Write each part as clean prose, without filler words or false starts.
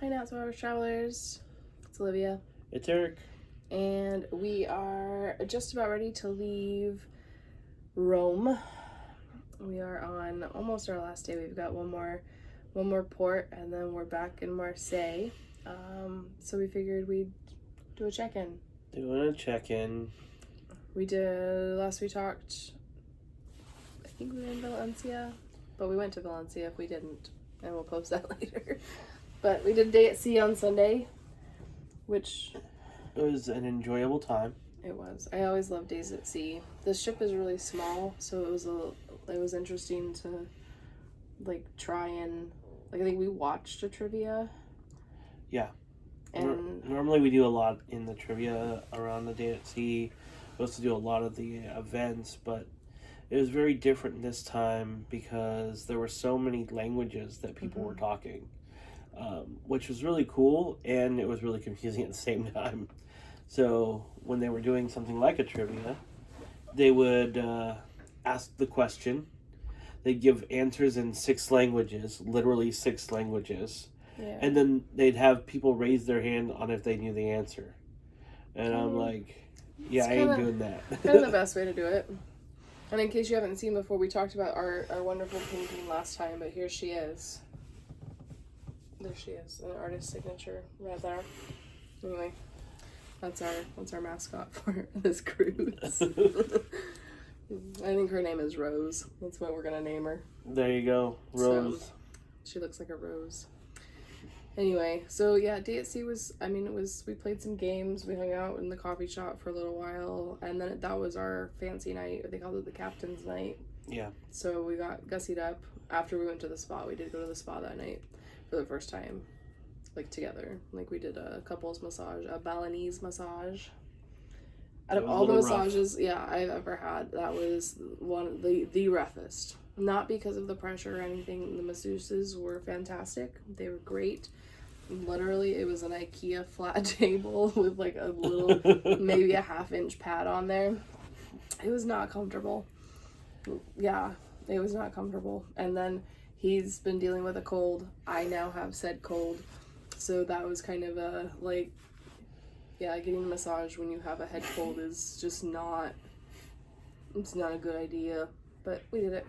Hi, Not So Average Travelers. It's Olivia. It's Eric. And we are just about ready to leave Rome. We are on almost our last day. We've got one more port, and then we're back in Marseille. So we figured we'd do a check-in. Doing a check-in. We did, last we talked, I think we were in Valencia, but we went to Valencia if we didn't, and we'll post that later. But we did a day at sea on Sunday, which... It was an enjoyable time. It was. I always love days at sea. The ship is really small, so it was interesting to try and I think we watched a trivia. Yeah. And normally we do a lot in the trivia around the day at sea. We also do a lot of the events, but it was very different this time because there were so many languages that people were talking, which was really cool, and it was really confusing at the same time. So when they were doing something like a trivia, they would ask the question. They'd give answers in 6 languages, literally 6 languages. Yeah. And then they'd have people raise their hand on if they knew the answer. And I'm like, yeah, I ain't doing that. Kind of the best way to do it. And in case you haven't seen before, we talked about our wonderful painting last time, but here she is. There she is, an artist's signature right there. Anyway. That's our mascot for this cruise. I think her name is Rose. That's what we're gonna name her. There you go, Rose. So, she looks like a rose. Anyway, so yeah, day at sea was. We played some games. We hung out in the coffee shop for a little while, and then that was our fancy night. They called it the captain's night. Yeah. So we got gussied up after we went to the spa. We did go to the spa that night for the first time. Together. We did a couples massage, a Balinese massage. Out of all the massages, I've ever had, that was one of the roughest. Not because of the pressure or anything. The masseuses were fantastic. They were great. Literally, it was an IKEA flat table with a little, maybe a 1/2-inch pad on there. It was not comfortable. Yeah, it was not comfortable. And then he's been dealing with a cold. I now have said cold. So that was kind of getting a massage when you have a head cold is just it's not a good idea. But we did it.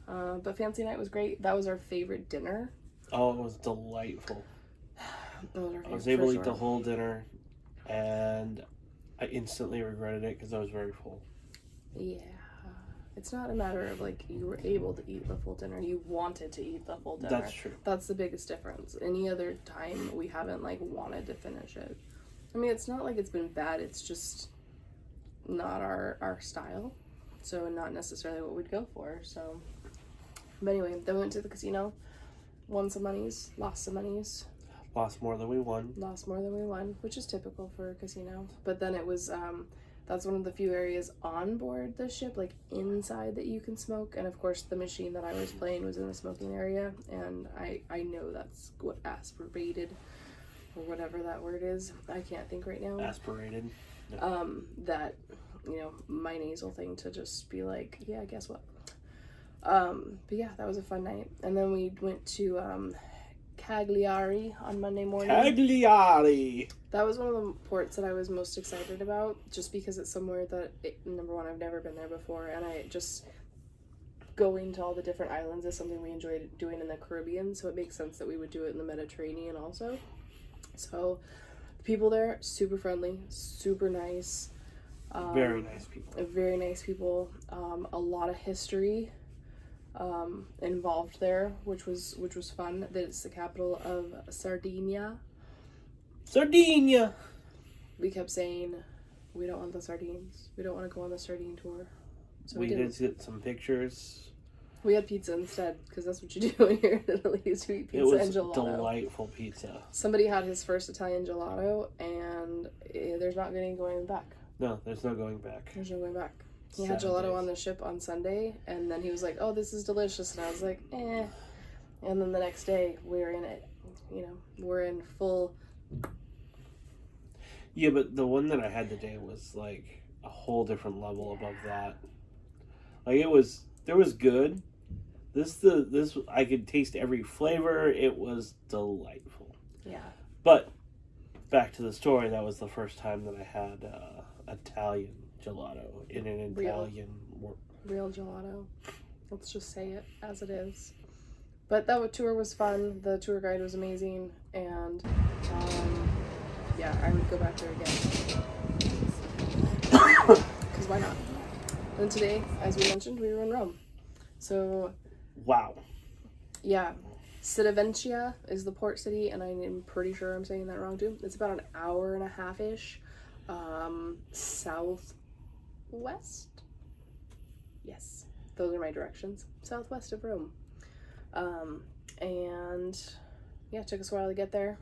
But fancy night was great. That was our favorite dinner. Oh, it was delightful. I was able to eat the whole dinner, and I instantly regretted it because I was very full. Yeah. It's not a matter of you were able to eat the full dinner. You wanted to eat the full dinner. That's true. That's the biggest difference. Any other time we haven't wanted to finish it. I mean, it's not it's been bad. It's just not our style. So not necessarily what we'd go for. So, but anyway, then we went to the casino, won some monies, lost some monies. Lost more than we won. Lost more than we won, which is typical for a casino. But then it was that's one of the few areas on board the ship, inside, that you can smoke. And of course, the machine that I was playing was in the smoking area. And I know that's what aspirated, or whatever that word is. I can't think right now. Aspirated. Yeah. That, my nasal thing to just be yeah, guess what? But yeah, that was a fun night. And then we went to Cagliari on Monday morning. Cagliari! That was one of the ports that I was most excited about, just because it's somewhere that, number one, I've never been there before, and I just, going to all the different islands is something we enjoyed doing in the Caribbean, so it makes sense that we would do it in the Mediterranean also. So, the people there, super friendly, super nice. Very nice people. Very nice people. A lot of history involved there, which was fun. That it's the capital of Sardinia. Sardinia! We kept saying, we don't want the sardines. We don't want to go on the sardine tour. So we did get some pictures. We had pizza instead, because that's what you do when you're in Italy, is you eat pizza and gelato. It was delightful pizza. Somebody had his first Italian gelato, and there's not any going back. No, there's no going back. There's no going back. He had gelato on the ship on Sunday, and then he was like, oh, this is delicious. And I was like, eh. And then the next day, we're in it. We're in full... Yeah, but the one that I had today was a whole different level above that. There was good. This I could taste every flavor. It was delightful. Yeah. But back to the story, that was the first time that I had Italian gelato in an Italian real gelato. Let's just say it as it is. But that tour was fun. The tour guide was amazing, and yeah, I would go back there again. Because why not? And today, as we mentioned, we were in Rome. So, wow. Yeah, Civitavecchia is the port city, and I'm pretty sure I'm saying that wrong too. It's about an hour and a half-ish southwest. Yes, those are my directions. Southwest of Rome. And yeah, it took us a while to get there.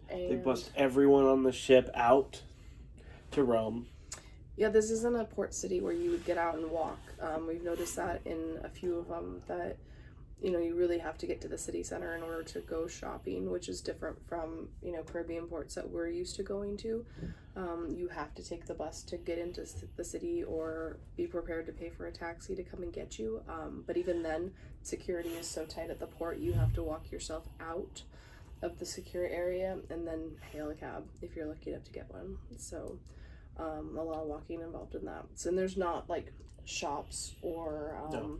And they bust everyone on the ship out to Rome. Yeah, this isn't a port city where you would get out and walk. We've noticed that in a few of them that, you know, you really have to get to the city center in order to go shopping, which is different from, you know, Caribbean ports that we're used to going to. You have to take the bus to get into the city or be prepared to pay for a taxi to come and get you. But even then, security is so tight at the port, you have to walk yourself out of the secure area and then hail a cab if you're lucky enough to get one. So a lot of walking involved in that. So, and there's not like shops or No.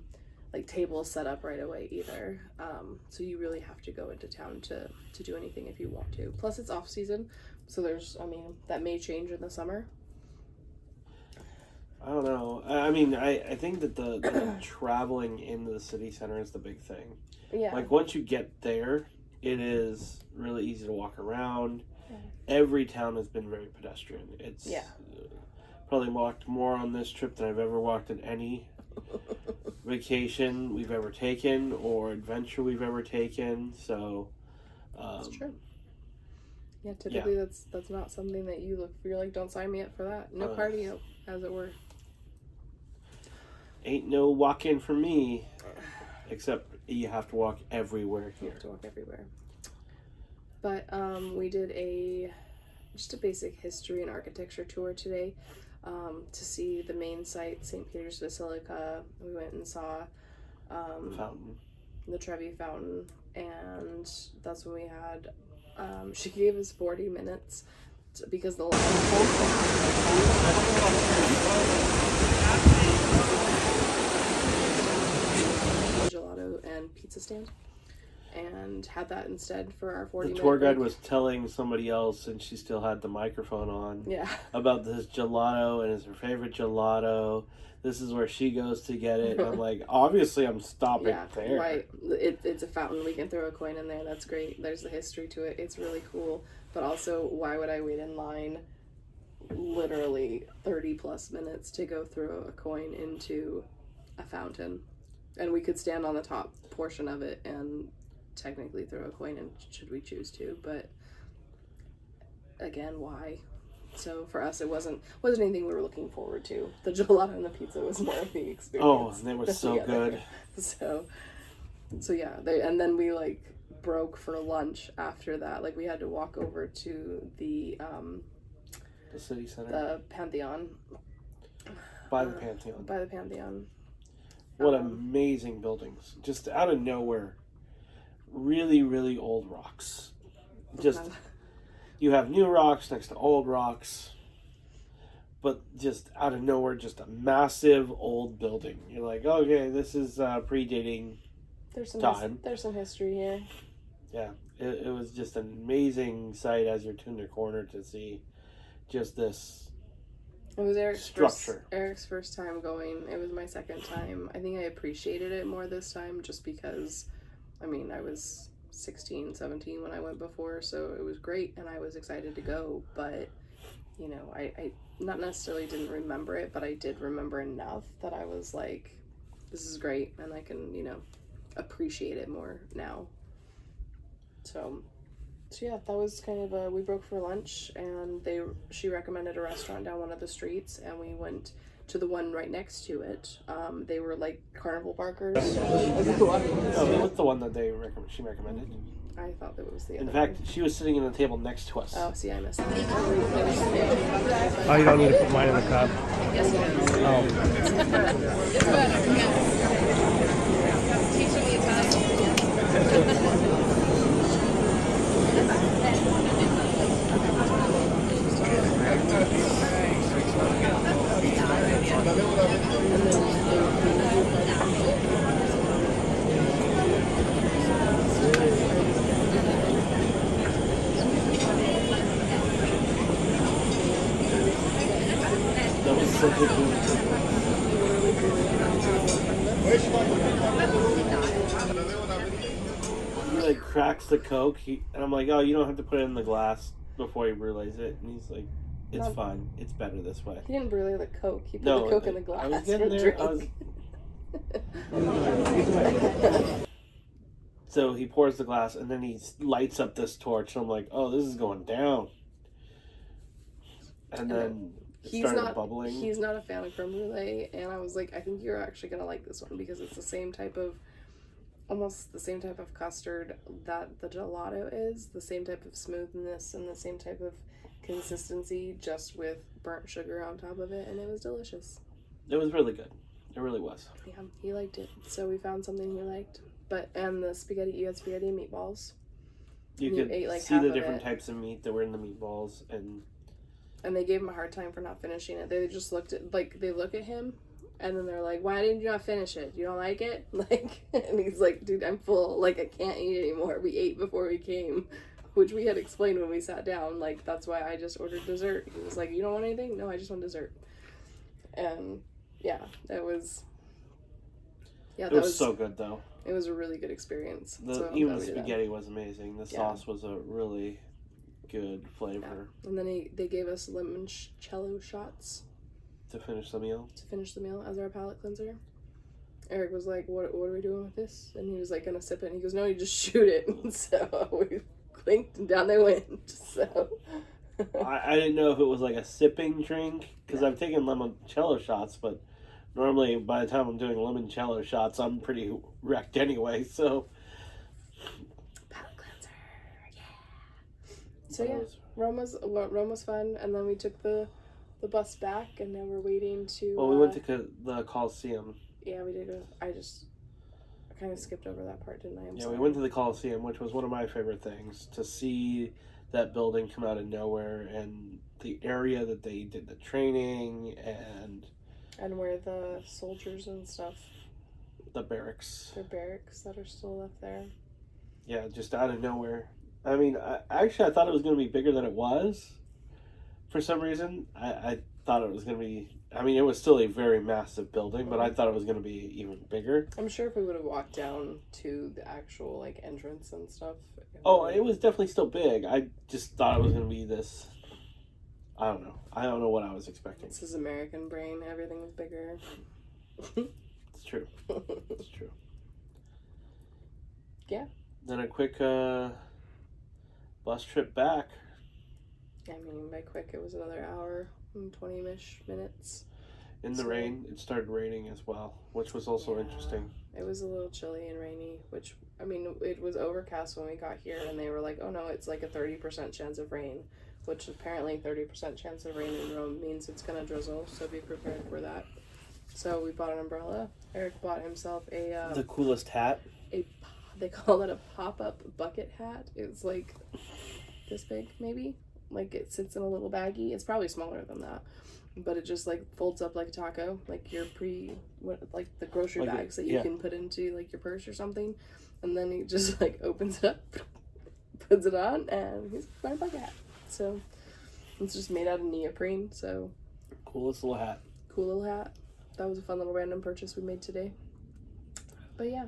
like tables set up right away either. So you really have to go into town to do anything if you want to. Plus it's off season, so there's, I mean, that may change in the summer. I don't know. I mean, I think that the traveling into the city center is the big thing. Yeah. Like, once you get there, it is really easy to walk around. Every town has been very pedestrian. It's probably walked more on this trip than I've ever walked in any vacation we've ever taken or adventure we've ever taken. So that's true. Yeah, typically that's not something that you look for. You're like, don't sign me up for that. No cardio, as it were. Ain't no walk-in for me, except you have to walk everywhere here. You have to walk everywhere. But we did just a basic history and architecture tour today to see the main site, St. Peter's Basilica. We went and saw The fountain. The Trevi Fountain, and that's when we had, she gave us 40 minutes because the gelato and pizza stand, and had that instead for our 40 minutes. The tour guide was telling somebody else, and she still had the microphone on, about this gelato, and it's her favorite gelato. This is where she goes to get it. And I'm like, obviously I'm stopping there. Right. It's a fountain. We can throw a coin in there. That's great. There's the history to it. It's really cool. But also, why would I wait in line literally 30 plus minutes to go throw a coin into a fountain? And we could stand on the top portion of it and technically throw a coin in should we choose to. But again, why? So for us, it wasn't anything we were looking forward to. The gelato and the pizza was more of the experience. Oh, they were so good. So yeah, and then we like broke for lunch after that. Like we had to walk over to the city center, the Pantheon. By the Pantheon. By the Pantheon. What amazing buildings! Just out of nowhere, really, really old rocks. Just. You have new rocks next to old rocks, but just out of nowhere, just a massive old building. You're like, okay, this is predating time. There's some history here. Yeah, it was just an amazing sight as you're turning the corner to see just this. It was structure. Eric's first time going. It was my second time. I think I appreciated it more this time just because, I mean, I was 16, 17 when I went before, so it was great and I was excited to go, but you know, I not necessarily didn't remember it, but I did remember enough that I was like, this is great and I can, you know, appreciate it more now. So yeah, that was kind of we broke for lunch, and she recommended a restaurant down one of the streets, and we went to the one right next to it. They were like carnival barkers. Oh, that was the one that she recommended. I thought that was the other In fact, one. she was sitting in the table next to us. Oh, see, I missed that. Oh, you don't need to put mine in the cup? Yes, it is. Oh. He like cracks the Coke, and I'm like, oh, you don't have to put it in the glass before you realize it. And he's like, it's fine. It's better this way. He didn't really the Coke. He put No, the Coke in the glass. I was getting there. So he pours the glass, and then he lights up this torch. And I'm like, oh, this is going down. And then it started bubbling. He's not a fan of creme brulee, and I was like, I think you're actually gonna like this one because it's the same type of, almost the same type of custard that the gelato is, the same type of smoothness and the same type of consistency, just with burnt sugar on top of it, and it was delicious. It was really good. It really was. Yeah, he liked it, so we found something he liked. And the spaghetti, you had spaghetti and meatballs. You could ate, like, see half the of different it. types of meat that were in the meatballs, and they gave him a hard time for not finishing it. They just looked at, like, they look at him, and then they're like, why didn't you not finish it? You don't like it? Like, and he's like, dude, I'm full. Like, I can't eat anymore. We ate before we came, which we had explained when we sat down. Like, that's why I just ordered dessert. He was like, you don't want anything? No, I just want dessert. And, yeah, that was... Yeah, it was so good, though. It was a really good experience. Even the spaghetti was amazing. The sauce was a really good flavor. Yeah. And then they gave us limoncello shots to finish the meal. As our palate cleanser. Eric was like, "What are we doing with this?" And he was like, "Gonna sip it." And he goes, "No, you just shoot it." And so we clinked, and down they went. So I didn't know if it was like a sipping drink because I've taken limoncello shots, but normally by the time I'm doing limoncello shots, I'm pretty wrecked anyway. So palate cleanser, yeah. So yeah, Rome was fun, and then we took the bus back, and now we're waiting to. Well, we went to the Coliseum. Yeah, we did. I kind of skipped over that part, didn't I? We went to the Coliseum, which was one of my favorite things, to see that building come out of nowhere and the area that they did the training and where the soldiers and stuff. The barracks. The barracks that are still left there. Yeah, just out of nowhere. I mean, I thought it was going to be bigger than it was. For some reason, I thought it was going to be... I mean, it was still a very massive building, but I thought it was going to be even bigger. I'm sure if we would have walked down to the actual, like, entrance and stuff... It was definitely still big. I just thought it was going to be this... I don't know. I don't know what I was expecting. This is American brain. Everything was bigger. It's true. It's true. Yeah. Then a quick bus trip back. I mean, by quick, it was another hour and 20-ish minutes. In the rain. It started raining as well, which was also interesting. It was a little chilly and rainy, which, I mean, it was overcast when we got here, and they were like, oh no, it's like a 30% chance of rain, which apparently 30% chance of rain in Rome means it's going to drizzle, so be prepared for that. So we bought an umbrella. Eric bought himself the coolest hat. They call it a pop-up bucket hat. It's like this big, maybe. Like, it sits in a little baggie. It's probably smaller than that. But it just, like, folds up like a taco. Like your like the grocery bags that you can put into, like, your purse or something. And then he just, like, opens it up, puts it on, and he's wearing a bucket hat. So, it's just made out of neoprene, so. Coolest little hat. Cool little hat. That was a fun little random purchase we made today. But yeah,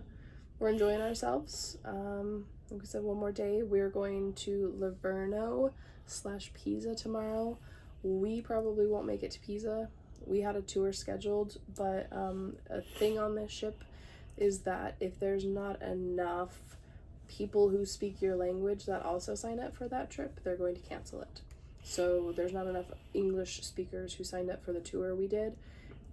we're enjoying ourselves. Like we said, one more day. We're going to Livorno/Pisa tomorrow. We probably won't make it to Pisa. We had a tour scheduled, but a thing on this ship is that if there's not enough people who speak your language that also sign up for that trip, they're going to cancel it. So there's not enough English speakers who signed up for the tour we did.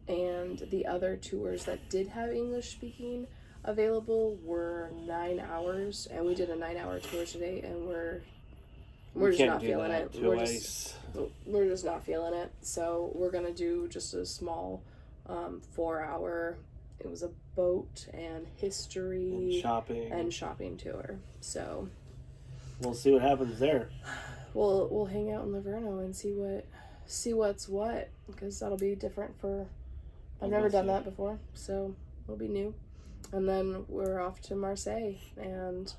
And the other tours that did have English speaking available were 9 hours, and we did a 9-hour tour today, and we're just not feeling it. We're just not feeling it. So we're gonna do just a small 4-hour. It was a boat and history and shopping tour. So we'll see what happens there. We'll hang out in Livorno and see what's what, because that'll be different for. I've never done that before, so it'll be new. And then we're off to Marseille, and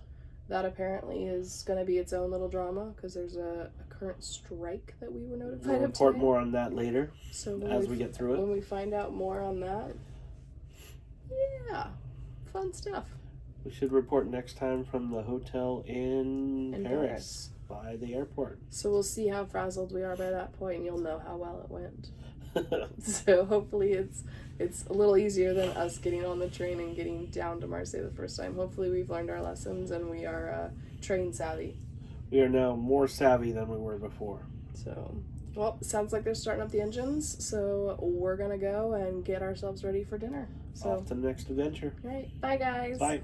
That apparently is going to be its own little drama because there's a current strike that we were notified We'll of report today. more on that later So as we get through it. When we find out more on that, yeah, fun stuff. We should report next time from the hotel in Paris by the airport. So we'll see how frazzled we are by that point, and you'll know how well it went. So hopefully it's a little easier than us getting on the train and getting down to Marseille the first time. Hopefully we've learned our lessons and we are train savvy. We are now more savvy than we were before. So, well, it sounds like they're starting up the engines, so we're gonna go and get ourselves ready for dinner. So Off to the next adventure. all right, bye guys. Bye.